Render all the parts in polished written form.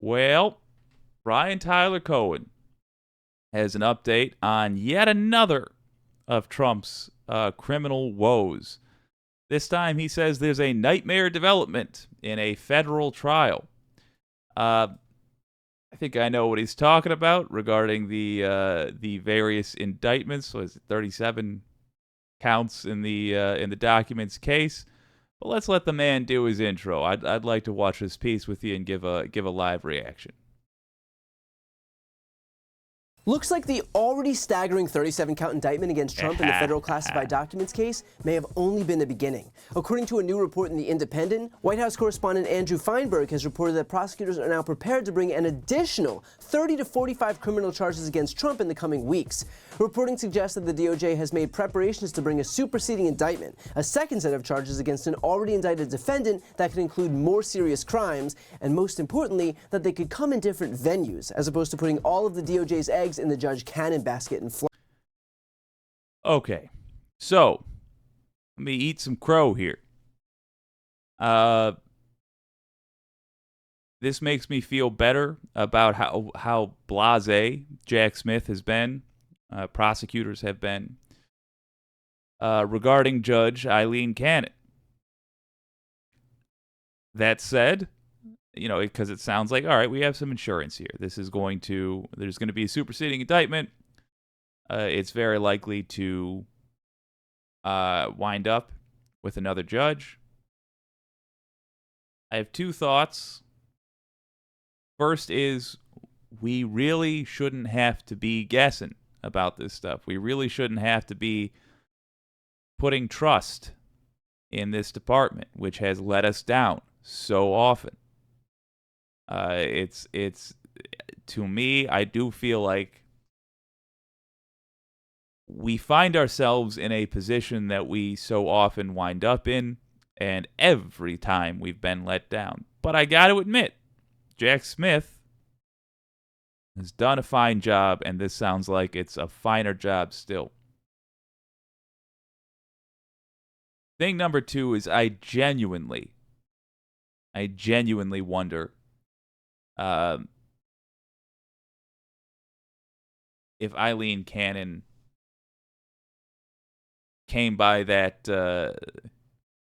Well, Brian Tyler Cohen has an update on yet another of Trump's criminal woes. This time he says there's a nightmare development in a federal trial. I think I know what he's talking about regarding the various indictments. Was it 37 counts in the documents case? But let's let the man do his intro. I'd like to watch this piece with you and give a live reaction. Looks like the already staggering 37-count indictment against Trump in the federal classified documents case may have only been the beginning. According to a new report in The Independent, White House correspondent Andrew Feinberg has reported that prosecutors are now prepared to bring an additional 30 to 45 criminal charges against Trump in the coming weeks. Reporting suggests that the DOJ has made preparations to bring a superseding indictment, a second set of charges against an already indicted defendant that could include more serious crimes, and most importantly, that they could come in different venues, as opposed to putting all of the DOJ's eggs in the Judge Cannon basket in Florida. Okay, so let me eat some crow here. This makes me feel better about how blasé Jack Smith has been, prosecutors have been, regarding Judge Eileen Cannon. That said, because it sounds like, all right, we have some insurance here. There's going to be a superseding indictment. It's very likely to wind up with another judge. I have two thoughts. First is, we really shouldn't have to be guessing about this stuff. We really shouldn't have to be putting trust in this department, which has let us down so often. It's to me, I do feel like we find ourselves in a position that we so often wind up in, and every time we've been let down. But I got to admit, Jack Smith has done a fine job, and this sounds like it's a finer job still. Thing number two is I genuinely wonder if Eileen Cannon came by that,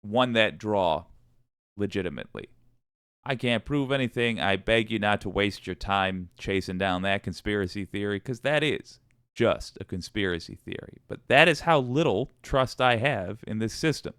won that draw legitimately. I can't prove anything. I beg you not to waste your time chasing down that conspiracy theory, because that is just a conspiracy theory. But that is how little trust I have in this system.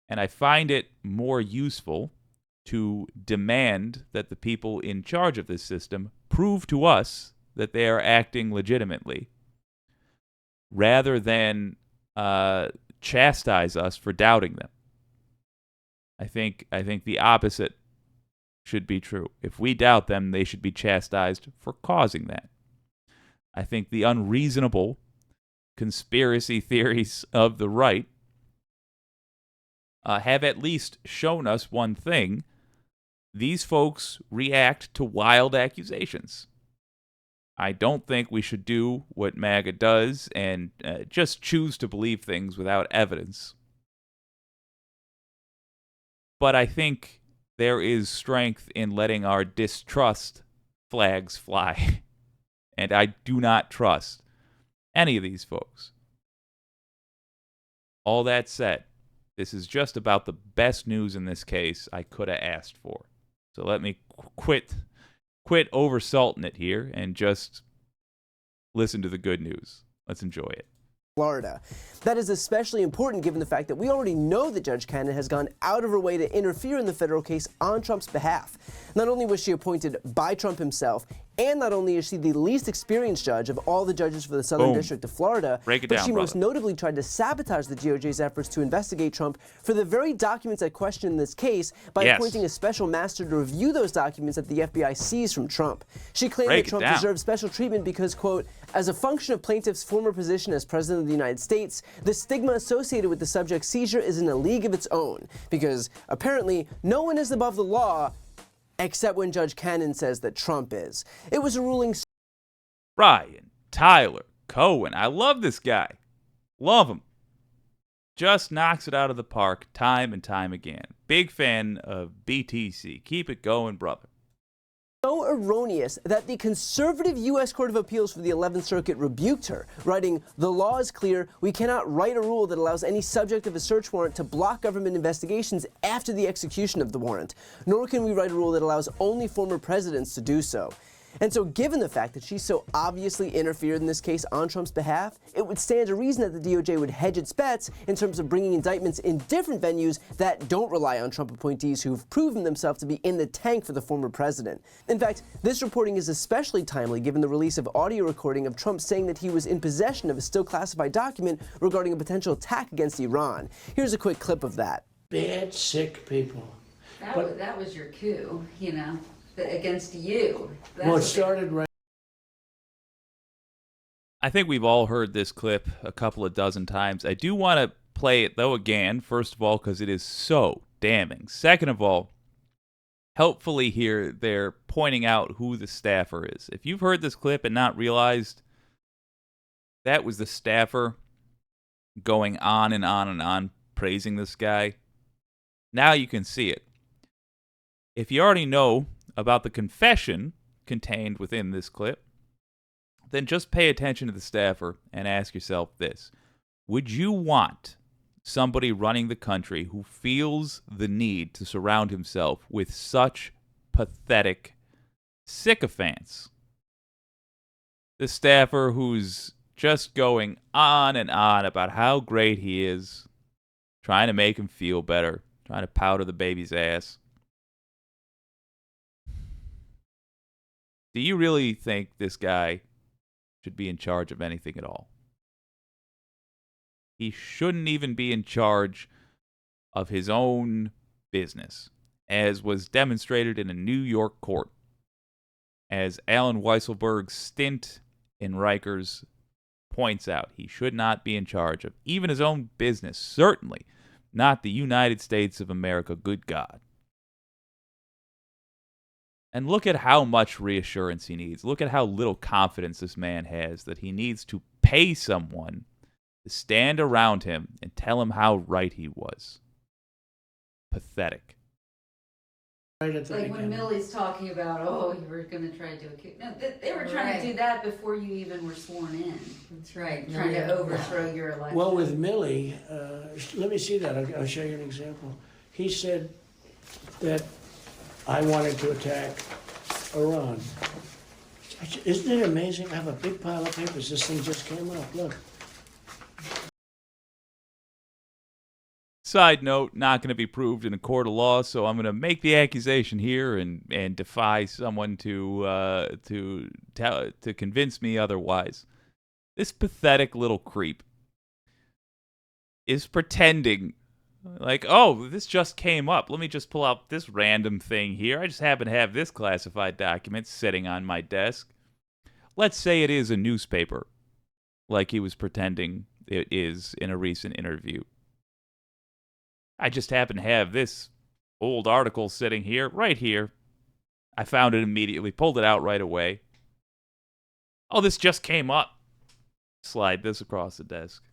And I find it more useful to demand that the people in charge of this system prove to us that they are acting legitimately, rather than chastise us for doubting them. I think the opposite should be true. If we doubt them, they should be chastised for causing that. I think the unreasonable conspiracy theories of the right have at least shown us one thing. These folks react to wild accusations. I don't think we should do what MAGA does and just choose to believe things without evidence. But I think there is strength in letting our distrust flags fly. And I do not trust any of these folks. All that said, this is just about the best news in this case I could have asked for. So let me quit oversalting it here and just listen to the good news. Let's enjoy it. Florida. That is especially important given the fact that we already know that Judge Cannon has gone out of her way to interfere in the federal case on Trump's behalf. Not only was she appointed by Trump himself, and not only is she the least experienced judge of all the judges for the Southern District of Florida, but she most notably tried to sabotage the DOJ's efforts to investigate Trump for the very documents at question in this case by appointing a special master to review those documents that the FBI seized from Trump. She claimed that Trump deserved special treatment because, quote, as a function of plaintiff's former position as president of the United States, the stigma associated with the subject's seizure is in a league of its own, because apparently no one is above the law except when Judge Cannon says that Trump is. It was a ruling. Brian Tyler Cohen. I love this guy. Love him. Just knocks it out of the park time and time again. Big fan of BTC. Keep it going, brother. So erroneous that the conservative U.S. Court of Appeals for the 11th Circuit rebuked her, writing, "The law is clear. We cannot write a rule that allows any subject of a search warrant to block government investigations after the execution of the warrant. Nor can we write a rule that allows only former presidents to do so." And so given the fact that she so obviously interfered in this case on Trump's behalf, it would stand to reason that the DOJ would hedge its bets in terms of bringing indictments in different venues that don't rely on Trump appointees who've proven themselves to be in the tank for the former president. In fact, this reporting is especially timely given the release of audio recording of Trump saying that he was in possession of a still classified document regarding a potential attack against Iran. Here's a quick clip of that. Bad, sick people. That was your coup, against you. Well, it started right. I think we've all heard this clip a couple of dozen times. I do want to play it, though, again, first of all, because it is so damning. Second of all, helpfully here, they're pointing out who the staffer is. If you've heard this clip and not realized that was the staffer going on and on and on praising this guy, now you can see it. If you already know about the confession contained within this clip, then just pay attention to the staffer and ask yourself this. Would you want somebody running the country who feels the need to surround himself with such pathetic sycophants? The staffer who's just going on and on about how great he is, trying to make him feel better, trying to powder the baby's ass. Do you really think this guy should be in charge of anything at all? He shouldn't even be in charge of his own business, as was demonstrated in a New York court, as Alan Weisselberg's stint in Rikers points out. He should not be in charge of even his own business, certainly not the United States of America, good God. And look at how much reassurance he needs. Look at how little confidence this man has that he needs to pay someone to stand around him and tell him how right he was. Pathetic. Right at the Like when beginning. Millie's talking about, you were going to try to do a coup. No, they were trying to do that before you even were sworn in. That's right. Trying to overthrow your election. Well, with Millie, let me see that. I'll show you an example. He said that I wanted to attack Iran. Isn't it amazing? I have a big pile of papers. This thing just came up. Look. Side note, not going to be proved in a court of law, so I'm going to make the accusation here and defy someone to convince me otherwise. This pathetic little creep is pretending like, oh, this just came up. Let me just pull out this random thing here. I just happen to have this classified document sitting on my desk. Let's say it is a newspaper, like he was pretending it is in a recent interview. I just happen to have this old article sitting here, right here. I found it immediately, pulled it out right away. Oh, this just came up. Slide this across the desk.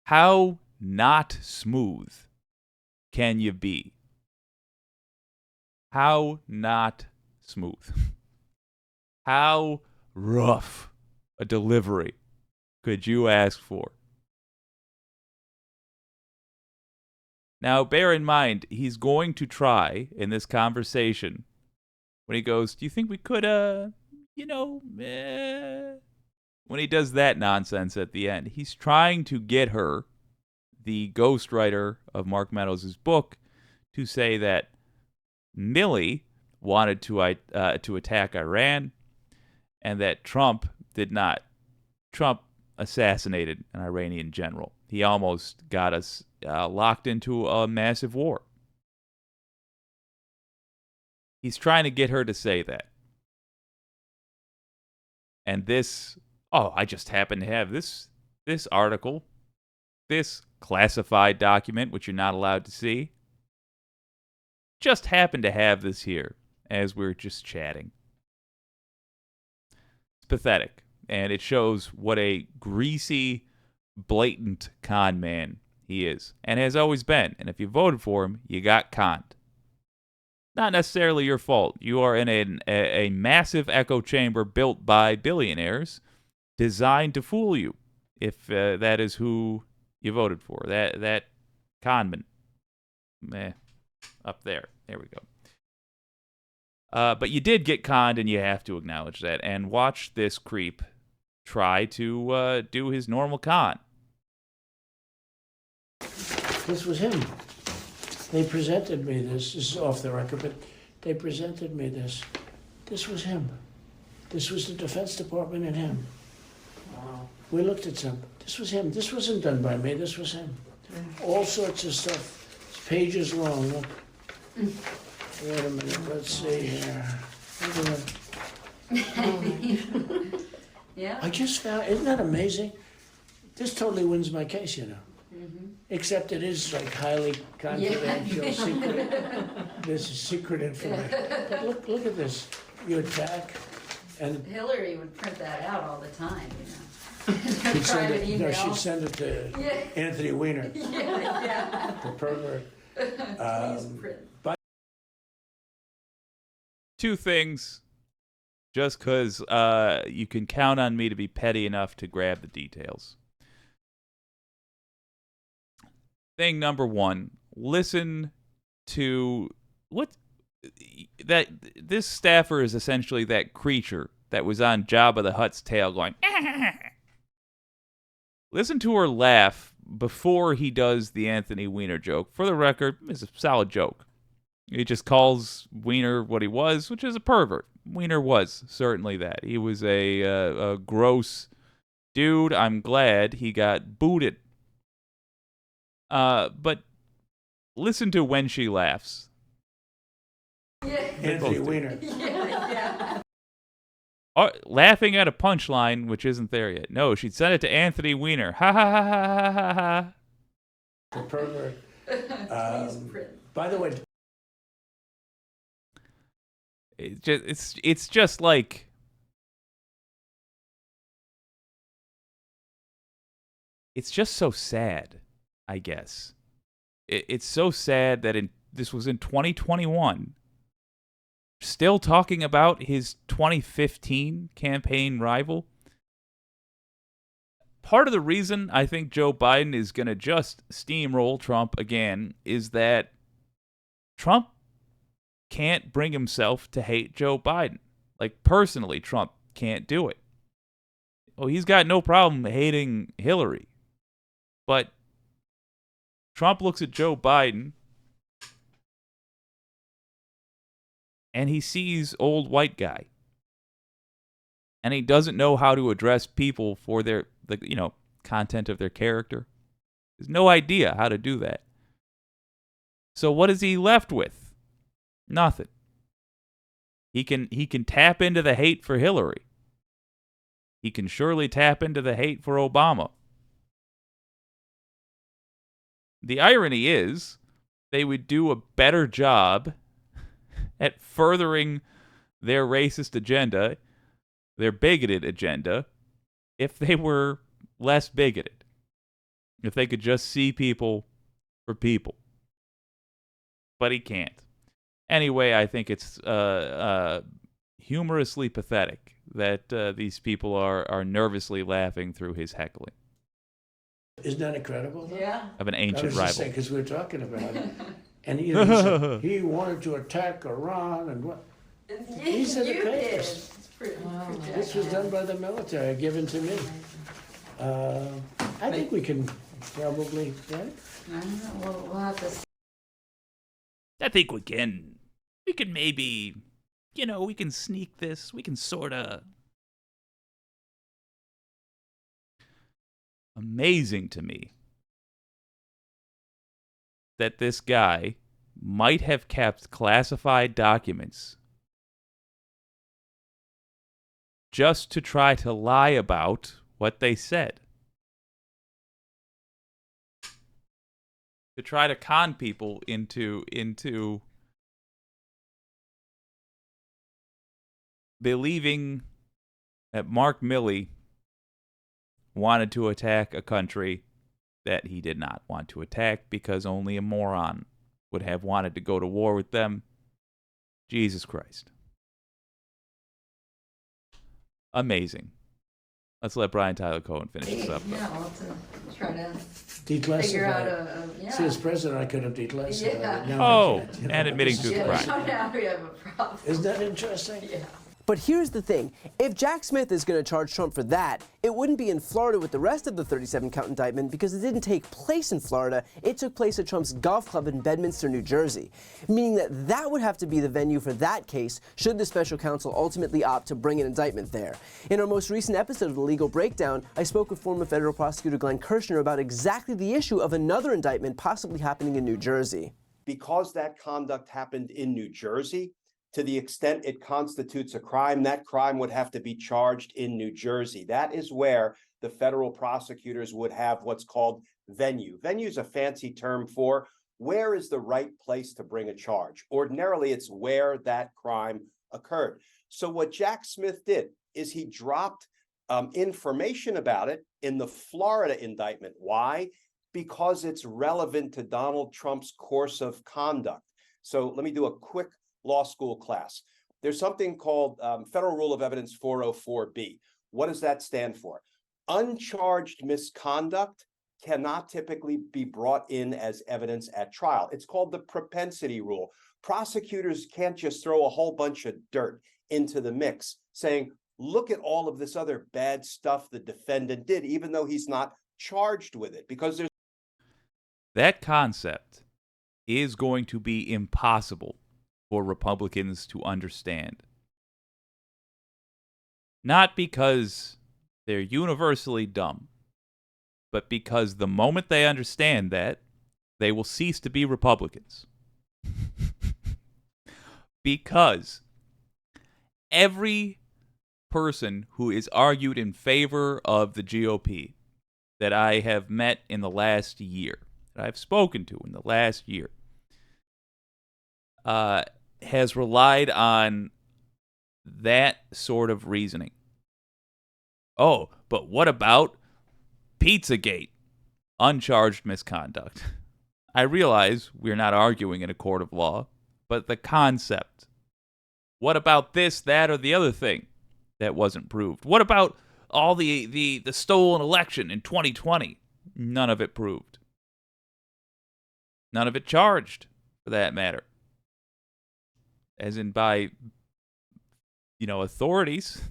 How not smooth can you be? How not smooth? How rough a delivery could you ask for? Now, bear in mind, he's going to try in this conversation when he goes, do you think we could, when he does that nonsense at the end, he's trying to get her, the ghostwriter of Mark Meadows' book, to say that Milley wanted to attack Iran and that Trump did not. Trump assassinated an Iranian general. He almost got us locked into a massive war. He's trying to get her to say that. And this, I just happen to have this article, this classified document, which you're not allowed to see. Just happen to have this here as we're just chatting. It's pathetic. And it shows what a greasy blatant con man he is, and has always been. And if you voted for him, you got conned. Not necessarily your fault. You are in a massive echo chamber built by billionaires designed to fool you, if that is who you voted for. That conman. Up there. There we go. But you did get conned, and you have to acknowledge that. And watch this creep try to do his normal con. This was him. They presented me this. This is off the record, but they presented me this. This was him. This was the Defense Department and him. Wow. We looked at some. This was him. This wasn't done by me. This was him. All sorts of stuff. It's pages long. Look. Wait a minute. Let's see here. Yeah. I just found, isn't that amazing? This totally wins my case, you know. Except it is like highly confidential, secret. This is secret information. But look at this. You attack, and Hillary would print that out all the time, she'd send Private it. email. No, she'd send it to Anthony Weiner, Yeah. the pervert. Please print. Two things, just because you can count on me to be petty enough to grab the details. Thing number one, listen to this staffer is essentially that creature that was on Jabba the Hutt's tail going, listen to her laugh before he does the Anthony Weiner joke. For the record, it's a solid joke. He just calls Weiner what he was, which is a pervert. Weiner was certainly that. He was a gross dude. I'm glad he got booted. But listen to when she laughs. Anthony Weiner. Laughing at a punchline which isn't there yet. No, she'd send it to Anthony Weiner. Ha ha ha ha ha ha. The pervert. By the way, it's just like it's just so sad, I guess. It's so sad that this was in 2021. Still talking about his 2015 campaign rival. Part of the reason I think Joe Biden is going to just steamroll Trump again is that Trump can't bring himself to hate Joe Biden. Like, personally, Trump can't do it. Oh, he's got no problem hating Hillary. But Trump looks at Joe Biden and he sees old white guy. And he doesn't know how to address people for the content of their character. There's no idea how to do that. So what is he left with? Nothing. He can tap into the hate for Hillary. He can surely tap into the hate for Obama. The irony is, they would do a better job at furthering their racist agenda, their bigoted agenda, if they were less bigoted. If they could just see people for people. But he can't. Anyway, I think it's humorously pathetic that these people are nervously laughing through his heckling. Isn't that incredible? Though? Yeah. Of an I ancient was just rival. saying, because we were talking about it. And he said he wanted to attack Iran and what? These are the You did. papers. It's pretty This was done by the military, given to me. I think we can probably, right? I don't know. We'll have to see. I think we can maybe, we can sneak this. We can sort of. Amazing to me that this guy might have kept classified documents just to try to lie about what they said. To try to con people into believing that Mark Milley wanted to attack a country that he did not want to attack because only a moron would have wanted to go to war with them. Jesus Christ. Amazing. Let's let Brian Tyler Cohen finish this up. Yeah, I'll have to try to Declassify. figure out it. See, as president, I could have declassified it. Yeah. Now I Oh, can't, and admitting to Yeah, a crime. now we have a problem. Isn't that interesting? Yeah. But here's the thing, if Jack Smith is going to charge Trump for that, it wouldn't be in Florida with the rest of the 37-count indictment because it didn't take place in Florida, it took place at Trump's golf club in Bedminster, New Jersey. Meaning that would have to be the venue for that case should the special counsel ultimately opt to bring an indictment there. In our most recent episode of The Legal Breakdown, I spoke with former federal prosecutor Glenn Kirshner about exactly the issue of another indictment possibly happening in New Jersey. Because that conduct happened in New Jersey, to the extent it constitutes a crime, that crime would have to be charged in New Jersey. That is where the federal prosecutors would have what's called venue. Venue is a fancy term for where is the right place to bring a charge. Ordinarily, it's where that crime occurred. So what Jack Smith did is he dropped information about it in the Florida indictment. Why? Because it's relevant to Donald Trump's course of conduct. So let me do a quick law school class. There's something called Federal Rule of Evidence 404B. What does that stand for? Uncharged misconduct cannot typically be brought in as evidence at trial. It's called the propensity rule. Prosecutors can't just throw a whole bunch of dirt into the mix saying, look at all of this other bad stuff the defendant did, even though he's not charged with it, because there's That concept is going to be impossible for Republicans to understand. Not because they're universally dumb, but because the moment they understand that, they will cease to be Republicans. Because every person who is argued in favor of the GOP that I have met in the last year, that I've spoken to in the last year, has relied on that sort of reasoning. Oh, but what about Pizzagate? Uncharged misconduct. I realize we're not arguing in a court of law, but the concept. What about this, that, or the other thing that wasn't proved? What about all the stolen election in 2020? None of it proved. None of it charged, for that matter. As in by, authorities.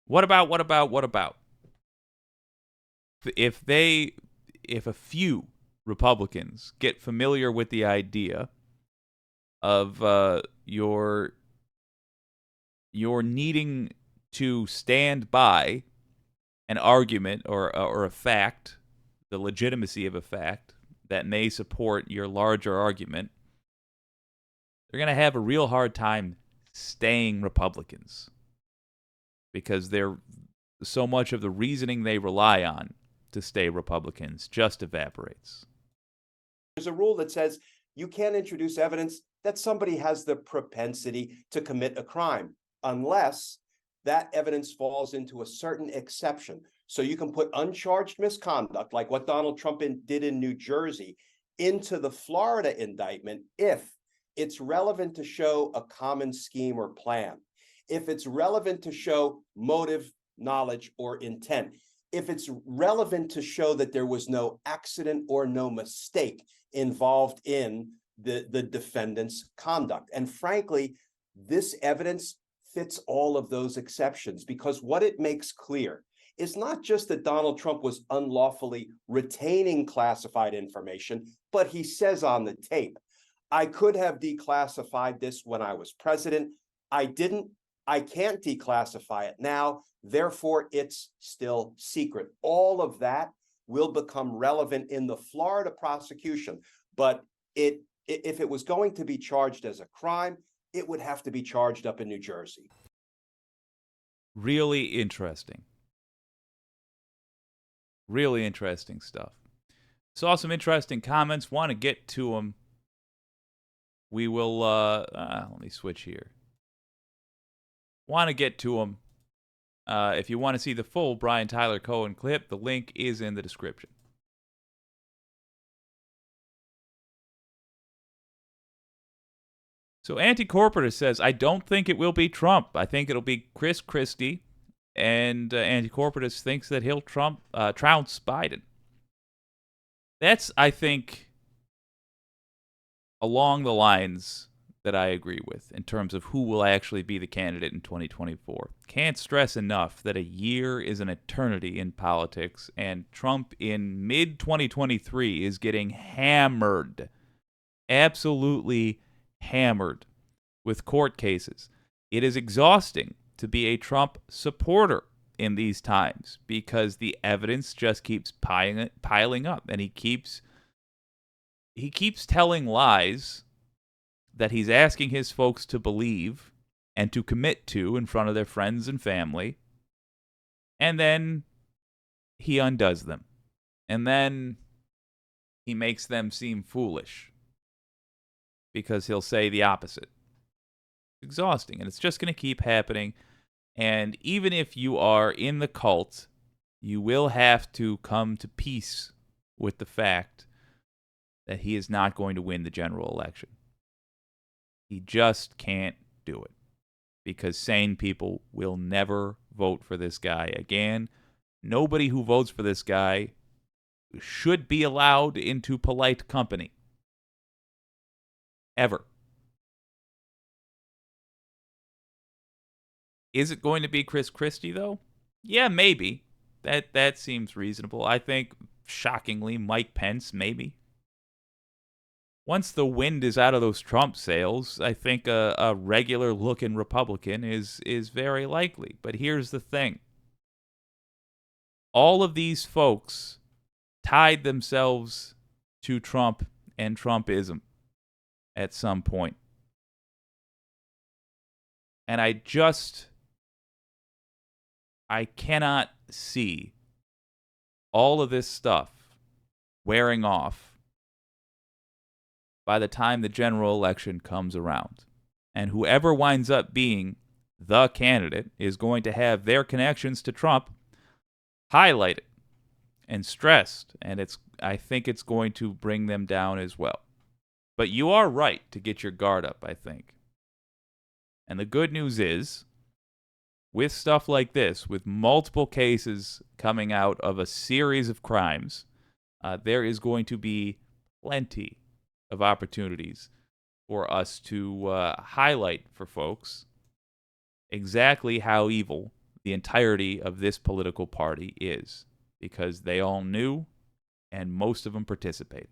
What about? If a few Republicans get familiar with the idea of your needing to stand by an argument or a fact, the legitimacy of a fact that may support your larger argument, they're going to have a real hard time staying Republicans because they're so much of the reasoning they rely on to stay Republicans just evaporates. a rule that says you can't introduce evidence that somebody has the propensity to commit a crime unless that evidence falls into a certain exception. So you can put uncharged misconduct, like what Donald Trump did in New Jersey, into the Florida indictment if it's relevant to show a common scheme or plan, if it's relevant to show motive, knowledge, or intent, if it's relevant to show that there was no accident or no mistake involved in the defendant's conduct. And frankly, this evidence fits all of those exceptions, because what it makes clear is not just that Donald Trump was unlawfully retaining classified information, but he says on the tape, I could have declassified this when I was president. I didn't. I can't declassify it now. Therefore, it's still secret. All of that will become relevant in the Florida prosecution. But if it was going to be charged as a crime, it would have to be charged up in New Jersey. Really interesting. Really interesting stuff. Saw some interesting comments. Want to get to them. We will, let me switch here. Want to get to them. If you want to see the full Brian Tyler Cohen clip, the link is in the description. So Anti-Corporatist says, I don't think it will be Trump. I think it'll be Chris Christie. And Anti-Corporatist thinks that he'll trounce Biden. That's, I think, along the lines that I agree with in terms of who will actually be the candidate in 2024. Can't stress enough that a year is an eternity in politics, and Trump in mid-2023 is getting hammered, absolutely hammered with court cases. It is exhausting to be a Trump supporter in these times because the evidence just keeps piling up, and he keeps telling lies that he's asking his folks to believe and to commit to in front of their friends and family. And then he undoes them. And then he makes them seem foolish because he'll say the opposite. It's exhausting, and it's just going to keep happening. And even if you are in the cult, you will have to come to peace with the fact that he is not going to win the general election. He just can't do it because sane people will never vote for this guy again. Nobody who votes for this guy should be allowed into polite company. Ever. Is it going to be Chris Christie, though? Yeah, maybe. That seems reasonable. I think, shockingly, Mike Pence, maybe. Once the wind is out of those Trump sails, I think a regular-looking Republican is very likely. But here's the thing. All of these folks tied themselves to Trump and Trumpism at some point. And I cannot see all of this stuff wearing off by the time the general election comes around. And whoever winds up being the candidate is going to have their connections to Trump highlighted and stressed, and I think it's going to bring them down as well. But you are right to get your guard up, I think. And the good news is, with stuff like this, with multiple cases coming out of a series of crimes, there is going to be plenty of opportunities for us to highlight for folks exactly how evil the entirety of this political party is, because they all knew and most of them participated.